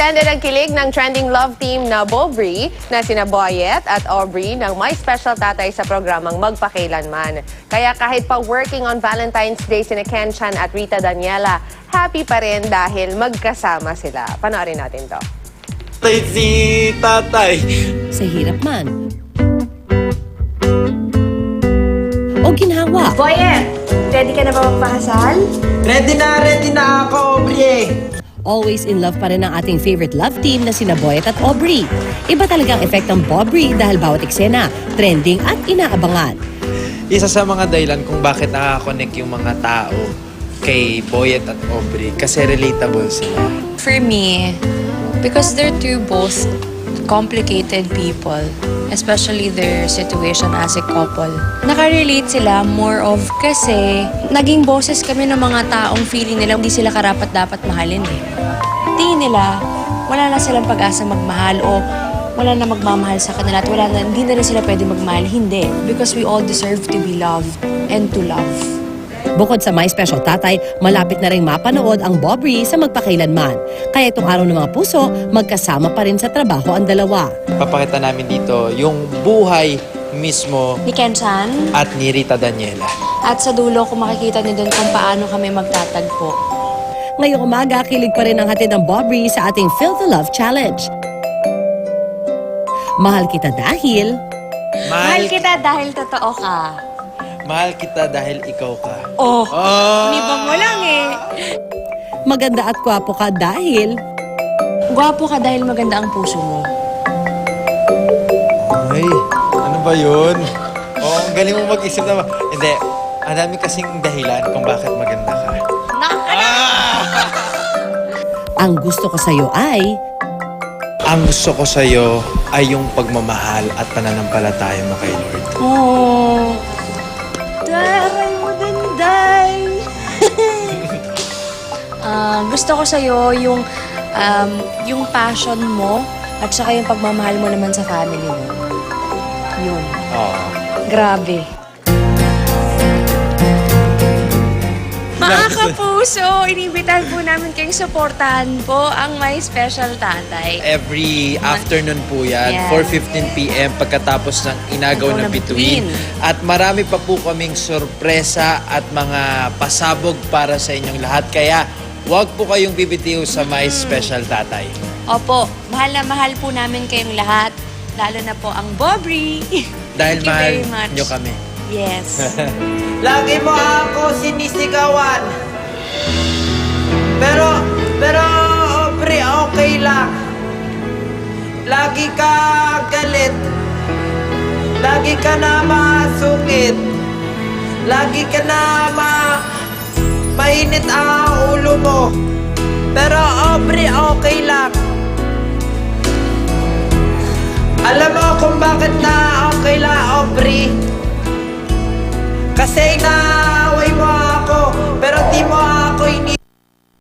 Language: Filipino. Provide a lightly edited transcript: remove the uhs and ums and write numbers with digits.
Extended ang kilig ng trending love team na Bobri na sina Boyet at Aubrey ng may special tatay sa programang Magpakailanman. Kaya kahit pa working on Valentine's Day sina Ken Chan at Rita Daniela, happy pa rin dahil magkasama sila. Panoorin natin to. Si tatay. Sa hirap man o ginhawa. Boyet, ready ka na ba magpakasal? Ready na ako, Aubrey. Always in love pa rin ang ating favorite love team na sina Boyet at Aubrey. Iba talagang effect ng Bobri dahil bawat eksena, trending at inaabangan. Isa sa mga dahilan kung bakit nakaka-connect yung mga tao kay Boyet at Aubrey kasi relatable sila. For me, because they're two both complicated people, especially their situation as a couple. Nakarelate sila more of kasi naging boses kami ng mga taong feeling nila hindi sila karapat-dapat mahalin eh. Tingin nila, wala na silang pag-asa magmahal o wala na magmamahal sa kanila at hindi na rin sila pwede magmahal. Hindi. Because we all deserve to be loved and to love. Bukod sa My Special Tatay, malapit na rin mapanood ang Bobri sa Magpakailanman. Kaya itong araw ng mga puso, magkasama pa rin sa trabaho ang dalawa. Papakita namin dito yung buhay mismo Ni Ken Chan. at ni Rita Daniela. At sa dulo, kung makikita niyo doon kung paano kami magtatagpo. Ngayong umaga, kilig pa rin ang hatid ng Bobri sa ating Feel the Love Challenge. Mahal kita dahil... Mahal kita dahil totoo ka. Mahal kita dahil ikaw ka. Oh, Oh! nibang mo lang eh. Maganda at gwapo ka dahil... Gwapo ka dahil maganda ang puso mo. Ay, ano ba yun? Oh, ang galing mo mag-isip naman. Hindi, ang dami kasing dahilan kung bakit maganda ka. Ang gusto ko sa'yo ay... Ang gusto ko sa'yo ay yung pagmamahal at pananampalataya mo kay Lord. Oh. Daray mo danday. Gusto ko sa'yo yung passion mo at saka yung pagmamahal mo naman sa family mo. Yun. Oo. Grabe. Mga kapuso, inibitahan po namin kayong suportahan po ang My Special Tatay. Every afternoon po yan, Yan. 4:15 p.m. pagkatapos ng Inagaw ng Bituin. At marami pa po kaming sorpresa at mga pasabog para sa inyong lahat. Kaya huwag po kayong bibitiw sa My Special Tatay. Opo, mahal na mahal po namin kayong lahat. Lalo na po ang Bobri. Dahil Thank you mahal very much. nyo kami. Yes. Lagi mo ako sinisigawan. Pero, Aubrey, okay lang. Lagi ka galit. Lagi ka na masungit. Lagi ka na mainit ang ulo mo. Pero, Aubrey, okay lang. Alam mo kung bakit na okay lang, Aubrey? Kasi